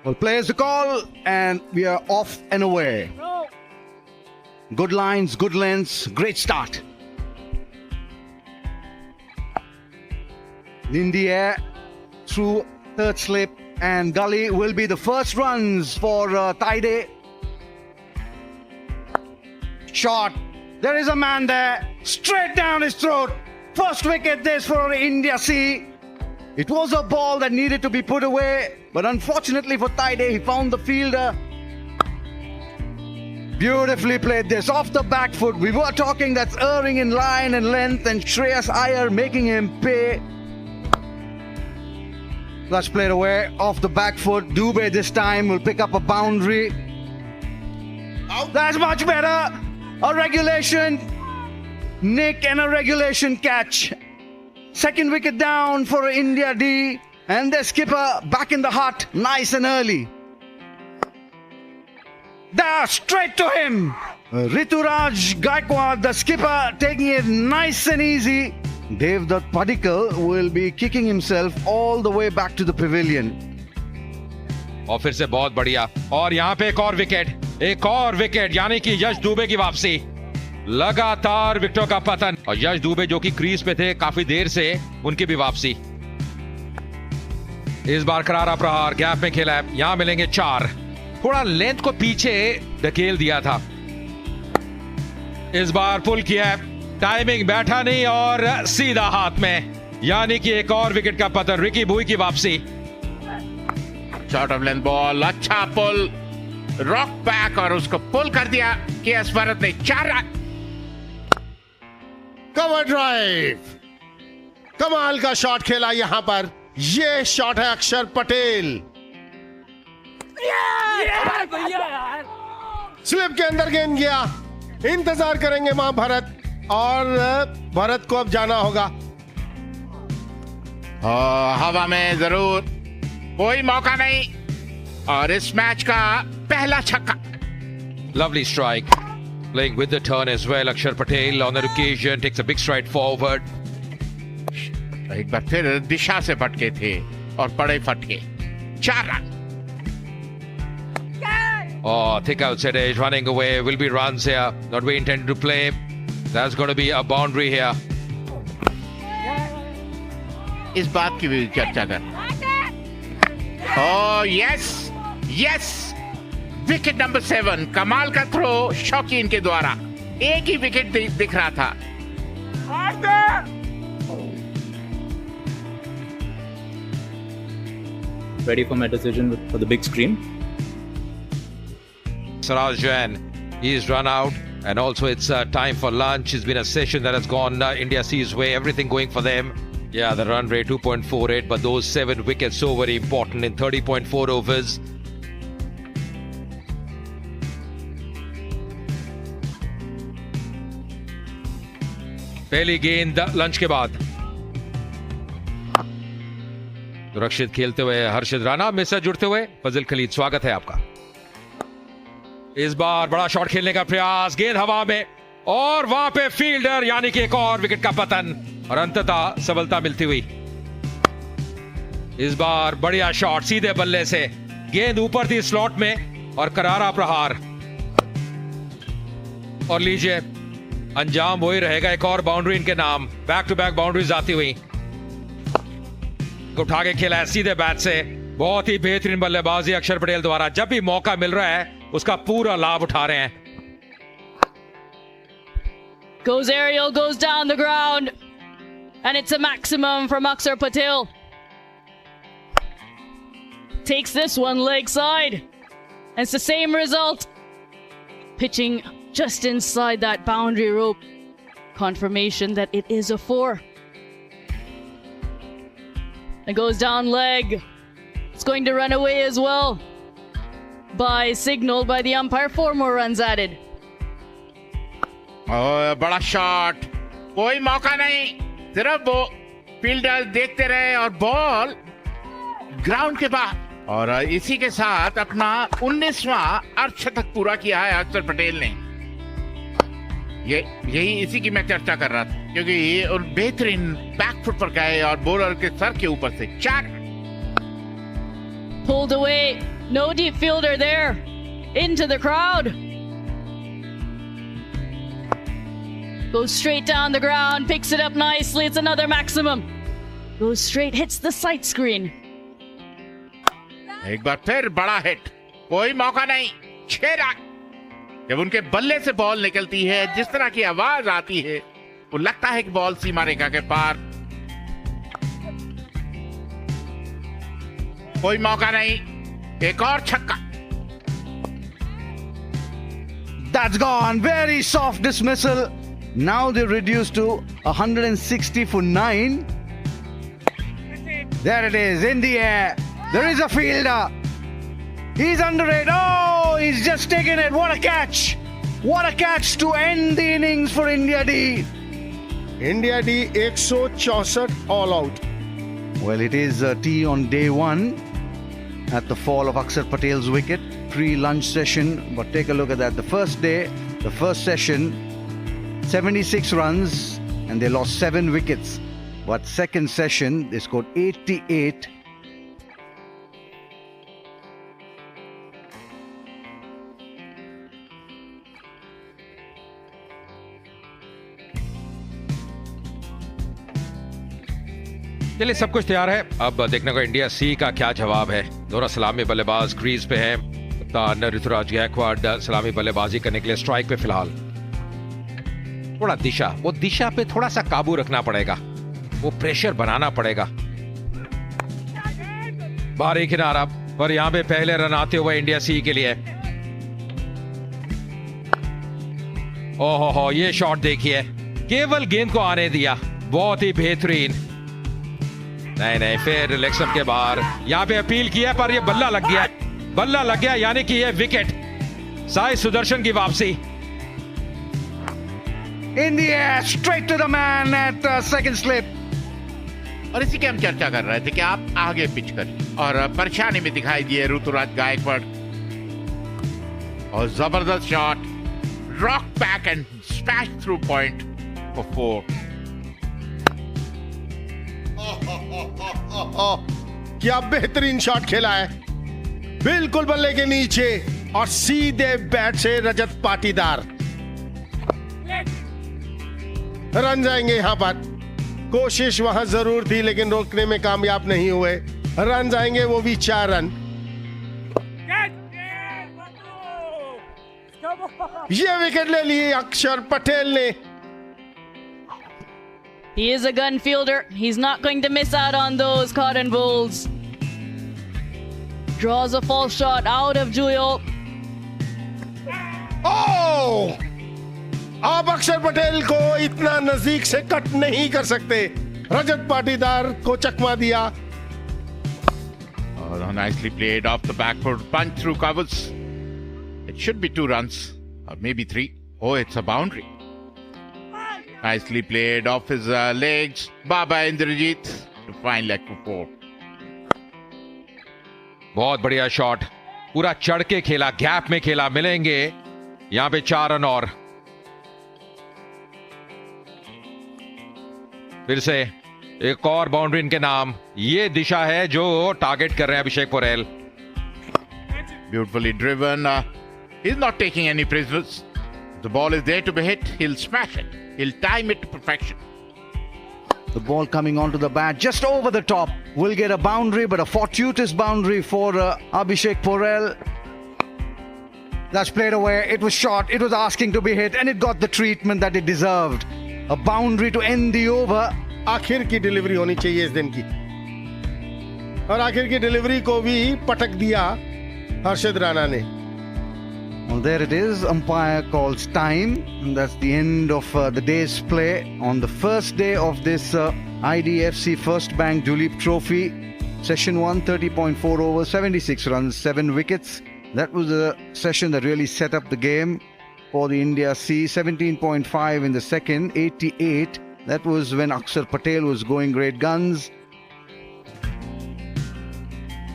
Well, players the call, and we are off and away. Good lines, good lengths, great start. In the air, through third slip, and gully will be the first runs for Taide. Shot. There is a man there, straight down his throat. First wicket this for India C. It was a ball that needed to be put away, but unfortunately for Taide, he found the fielder. Beautifully played this off the back foot. We were talking that's erring in line and length, and Shreyas Iyer making him pay. That's played away off the back foot. Dubey this time will pick up a boundary. Out. That's much better. A regulation nick and a regulation catch. Second wicket down for India D, and their skipper back in the hut nice and early. There, straight to him. Rituraj Gaikwad, the skipper, taking it nice and easy. Devdutt Padikkal will be kicking himself all the way back to the pavilion. और फिर से बहुत बढ़िया, और यहाँ पे एक और विकेट, यानी कि यश दुबे की वापसी। लगातार विकेटों का पतन, और यश दुबे जो कि क्रीज पे थे काफी देर से, उनकी भी वापसी। इस बार करारा प्रहार गैप में खेला है, यहां मिलेंगे 4। थोड़ा लेंथ को पीछे धकेल दिया था, इस बार पुल किया है, टाइमिंग बैठा नहीं और सीधा हाथ में, यानी कि एक और विकेट का पतन। रिकी भुई की वापसी। शॉर्ट ऑफ लेंथ बॉल, अच्छा पुल, रॉक बैक और उसको पुल कर दिया केएस भरत ने। 4 रन। कवर ड्राइव, कमाल का शॉट खेला यहां पर। ये शॉट है अक्षर पटेल। स्लिप के अंदर गेंद गया। इंतजार करेंगे वहां भरत, और भरत को अब जाना होगा। हवा में जरूर, कोई मौका नहीं, और इस मैच का पहला छक्का। Lovely strike. Playing with the turn as well. Akshar Patel on that occasion takes a big stride forward. एक बार फिर दिशा से भटके थे और पड़े फटके। 4 run. Oh, thick outside edge running away. Will be runs here. Not we intended to play. That's going to be a boundary here. इस बात की भी चर्चा कर। Oh yes, yes. Wicket number 7, कमाल का थ्रो शौकीन के द्वारा। एक ही विकेट दिख रहा था। Ready for my decision for the big screen. Saraj Jain, he's run out, and also it's time for lunch. It's been a session that has gone India C's way. Everything going for them. Yeah, the run rate 2.48, but those 7 wickets so very important in 30.4 overs. पहली गेंद lunch के बाद। सुरक्षित खेलते हुए हर्षित राणा, मिसर जुड़ते हुए फजल खलीद, स्वागत है आपका। इस बार बड़ा शॉट खेलने का प्रयास, गेंद हवा में, और वहां पे फील्डर, यानी कि एक और विकेट का पतन, और अंततः सफलता मिलती हुई। इस बार बढ़िया शॉट सीधे बल्ले से, गेंद ऊपर थी स्लॉट में, और करारा प्रहार, और लीजिए अंजाम वही रहेगा, एक और बाउंड्री इनके नाम। बैक टू बैक बाउंड्रीज आती हुई। उठा के खेला है सीधे बैट से, बहुत ही बेहतरीन बल्लेबाजी अक्षर पटेल द्वारा। जब भी मौका मिल रहा है उसका पूरा लाभ उठा रहे हैं। Goes aerial, goes down the ground, and it's a maximum from Akshar Patel. Takes this one leg side, and it's the same result. Pitching just inside that boundary rope. Confirmation that it is a 4. It goes down leg. It's going to run away as well. By signal by the umpire, 4 more runs added. बड़ा shot, कोई मौका नहीं, सिर्फ वो fielder देखते रहे और ball ground के बाहर। और इसी के साथ अपना 19वां अर्धशतक पूरा किया है अक्षर पटेल ने। यही इसी की मैं चर्चा कर रहा था, क्योंकि ये बेहतरीन बैकफुट पर गए और बॉलर के सर के ऊपर से 4। Pulled away No deep fielder there. Into the crowd. Goes straight down the ground, picks it up nicely. It's another maximum. Goes straight, hits the sight screen. एक बार फिर बड़ा हिट, कोई मौका नहीं, 6 रन। जब उनके बल्ले से बॉल निकलती है, जिस तरह की आवाज आती है, वो लगता है कि बॉल सीमा रेखा के पार। कोई मौका नहीं, एक और छक्का। That's gone. Very soft dismissal. Now they're reduced to 160 for 9. There it is, in the air. There is a fielder. He's under it. Oh, he's just taken it. What a catch. What a catch to end the innings for India D. India D 164 all out. Well, it is a tea on day 1 at the fall of Akshar Patel's wicket, pre-lunch session. But take a look at that. The first day, the first session, 76 runs and they lost 7 wickets. But second session, they scored 88. चलिए, सब कुछ तैयार है। अब देखने को India सी का क्या जवाब है। दोनों सलामी बल्लेबाज क्रीज पे हैं। कप्तान ऋतुराज गायकवाड़ सलामी बल्लेबाजी करने के लिए स्ट्राइक पे फिलहाल। थोड़ा दिशा पे थोड़ा सा काबू रखना पड़ेगा, वो प्रेशर बनाना पड़ेगा। भारी किनारा और यहां पे पहले रन आते हुए इंडिया सी के लिए। ओहो, ये शॉट देखिए, केवल गेंद को आने दिया, बहुत ही बेहतरीन। नहीं, फिर रिलेक्शन के बाहर यहां पे अपील किया, पर ये बल्ला लग गया, यानी कि ये विकेट। साई सुदर्शन की वापसी। In the air, straight to the man at second slip. और इसी की हम चर्चा कर रहे थे कि आप आगे पिच करिए, और परेशानी में दिखाई दिए ऋतुराज गायकवाड़। और जबरदस्त shot, rock back and smash through point for 4। क्या बेहतरीन शॉट खेला है, बिल्कुल बल्ले के नीचे और सीधे बैट से रजत पाटीदार। रन जाएंगे यहां पर। कोशिश वहां जरूर थी, लेकिन रोकने में कामयाब नहीं हुए। रन जाएंगे, वो भी 4 रन। ये विकेट ले लिए अक्षर पटेल ने। He is a gun fielder. He's not going to miss out on those cotton balls. Draws a false shot out of Juyal. ओह! आप अक्षर पटेल को इतना नजदीक से कट नहीं कर सकते। रजत पाटीदार को चकमा दिया। Oh, nicely played off the back foot, punch through covers. It should be 2 runs, or maybe 3. Oh, it's a boundary. Nicely played off his legs. Baba Indrajit to find leg for 4. बहुत बढ़िया shot, पूरा चढ़ के खेला, gap में खेला। मिलेंगे यहां पे 4 रन और। फिर से एक और बाउंड्री इनके नाम। ये दिशा है जो टारगेट कर रहे हैं अभिषेक Porel. Beautifully driven. He's not taking any prisoners. The ball is there to be hit. He'll smash it. He'll time it to perfection. The ball coming onto the bat just over the top. Will get a boundary, but a fortuitous boundary for Abhishek Porel. That's played away. It was short. It was asking to be hit, and it got the treatment that it deserved. A boundary to end the over. आखिर की delivery होनी चाहिए इस दिन की, और आखिर की डिलीवरी को भी पटक दिया हर्षद राणा ने। Well, there it is. Umpire calls time. And that's the end of the day's play on the first day of this IDFC First Bank Duleep Trophy. Session 1, 30.4 overs, 76 runs, 7 wickets. That was a session that really set up the game for the India C. 17.5 in the second, 88. That was when Akshar Patel was going great guns.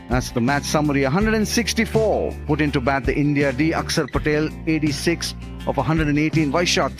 That's the match summary. 164 put into bat the India D. Akshar Patel 86 of 118. Wide shot.